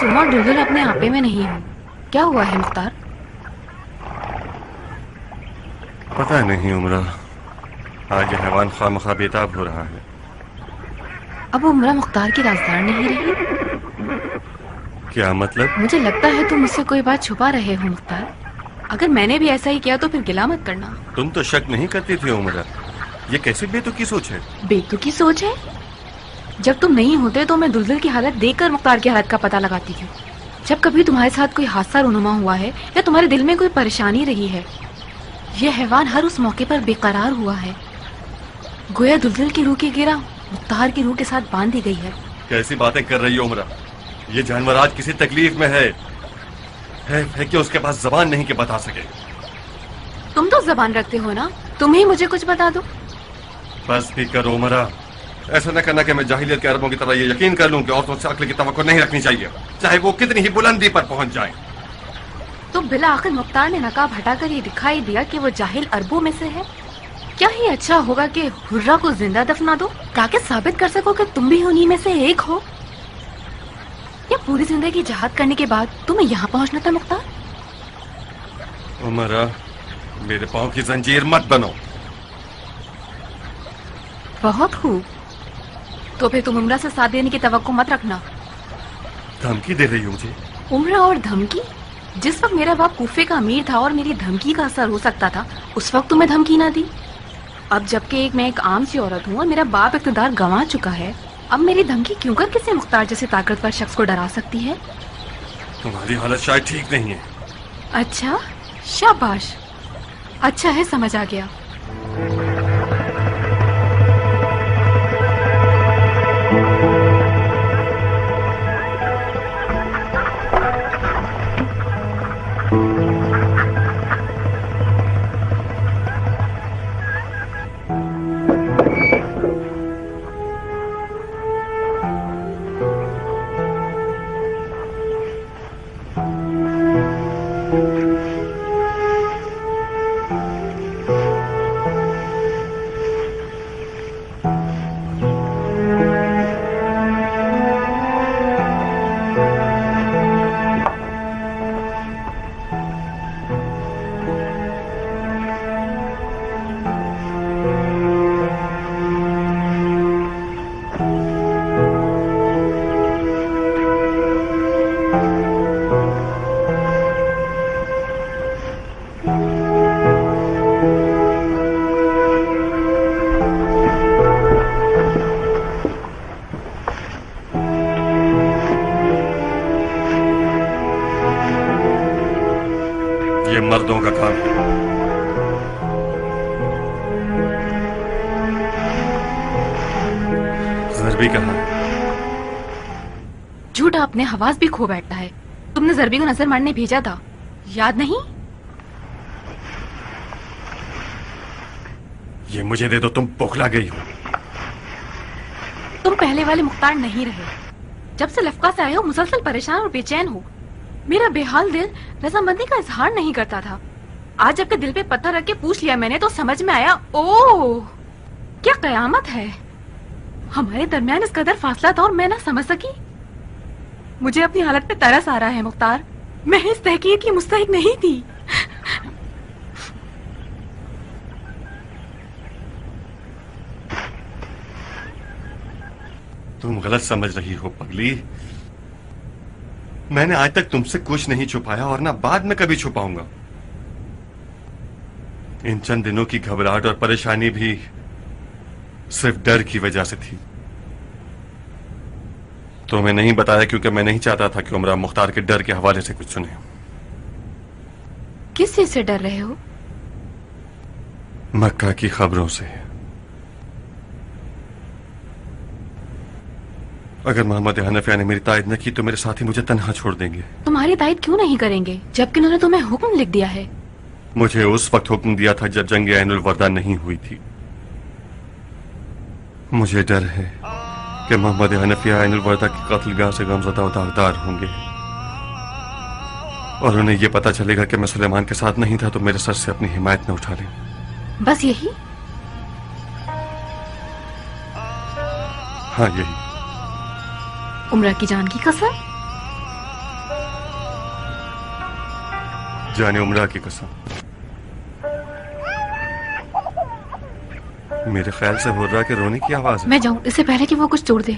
तुम और दुलदुल अपने आपे में नहीं हो। क्या हुआ है मुख्तार? पता नहीं उमरा, आज ये हैवान खामखा बेताब हो रहा है। अब उमरा मुख्तार की राजदार नहीं रही। क्या मतलब? मुझे लगता है तुम मुझसे कोई बात छुपा रहे हो मुख्तार। अगर मैंने भी ऐसा ही किया तो फिर गिला मत करना। तुम तो शक नहीं करती थी उमरा। ये कैसी बेतुकी सोच है? बेतुकी सोच है? जब तुम नहीं होते तो मैं दुलदुल की हालत देखकर मुख्तार की हालत का पता लगाती थी। जब कभी तुम्हारे साथ कोई हादसा रूनुमा हुआ है या तुम्हारे दिल में कोई परेशानी रही है, यह हैवान हर उस मौके पर बेकरार हुआ है। गोया दुलदुल की रूह की गिरा मुख्तार की रूह के साथ बांध दी गई है। कैसी बातें कर रही हो उमरा? ये जानवर आज किसी तकलीफ में है कि उसके पास जबान नहीं कि बता सके। तुम तो जबान रखते हो ना, तुम ही मुझे कुछ बता दो। बस भी करो उमरा, ऐसा न करना कि मैं जाहिलियत के अरबों की तरह ये यकीन कर लूं कि औरतों से अक्ल की तवक्को नहीं रखनी चाहिए, चाहे वो कितनी ही बुलंदी पर पहुंच जाए। तो बिला आखिर मुख्तार ने नकाब हटाकर ये दिखाई दिया कि वो जाहिल अरबों में से है। क्या ही अच्छा होगा कि हुर्रा को जिंदा दफना दो ताकि साबित कर सको कि तुम भी उन्हीं में से एक हो। या पूरी जिंदगी जहाद करने के बाद तुम्हें यहाँ पहुँचना था मुख्तार? उमरा, मेरे पाँव की जंजीर मत बनो। बहुत खूब, तो फिर तुम उमरा से साथ देने की तवक्को मत रखना। धमकी दे रही हो मुझे? उमरा और धमकी? जिस वक्त मेरा बाप कूफे का अमीर था और मेरी धमकी का असर हो सकता था, उस वक्त तुम्हें धमकी ना दी। अब जबकि मैं एक आम सी औरत हूँ और मेरा बाप इक़्तिदार गंवा चुका है, अब मेरी धमकी क्यों कर किसी मुख्तार जैसे ताकतवर शख्स को डरा सकती है? तुम्हारी हालत शायद ठीक नहीं है। अच्छा, शाबाश, अच्छा है, समझ आ गया। ये मर्दों का काम है। ज़रबी कहाँ है? झूठा अपने हवास भी खो बैठता है। तुमने ज़रबी को नजर मारने भेजा था, याद नहीं? ये मुझे दे दो, तुम बौखला गई हो। तुम पहले वाले मुख्तार नहीं रहे। जब से लफका से आए हो मुसलसल परेशान और बेचैन हो। मेरा बेहाल दिल रजामंदी का इजहार नहीं करता था। आज जबकि दिल पे पत्थर रख के पूछ लिया मैंने तो समझ में आया, ओह क्या कयामत है। हमारे दरमियान इस कदर फासला था और मैं ना समझ सकी। मुझे अपनी हालत पे तरस आ रहा है मुख्तार। मैं इस तहकीर की मुस्तहिक नहीं थी। तुम गलत समझ रही हो पगली। मैंने आज तक तुमसे कुछ नहीं छुपाया और ना बाद में कभी छुपाऊंगा। इन चंद दिनों की घबराहट और परेशानी भी सिर्फ डर की वजह से थी। तो मैं नहीं बताया क्योंकि मैं नहीं चाहता था कि उमरा मुख्तार के डर के हवाले से कुछ सुने। किस चीज से डर रहे हो? मक्का की खबरों से। अगर मोहम्मद हनफिया ने मेरी तायद न की तो मेरे साथी मुझे तन्हा छोड़ देंगे। तुम्हारी तायद क्यों नहीं करेंगे जबकि उन्होंने तुम्हें हुक्म लिख दिया है? मुझे उस वक्त हुक्म दिया था जब जंग ऐनुल वर्दा नहीं हुई थी। मुझे डर है कि मोहम्मद हनफिया ऐनुल वर्दा की कत्लगाह से गमज़दा व दागदार होंगे और उन्हें यह पता चलेगा कि मैं सुलेमान के साथ नहीं था तो मेरे सर से अपनी हिमायत न उठा लें। बस यही? हाँ, यही। उमरा की जान की कसम? जाने उमरा की कसम, मेरे ख्याल से हो रहा कि रोने की आवाज है। मैं जाऊं इससे पहले कि वो कुछ तोड़ दे।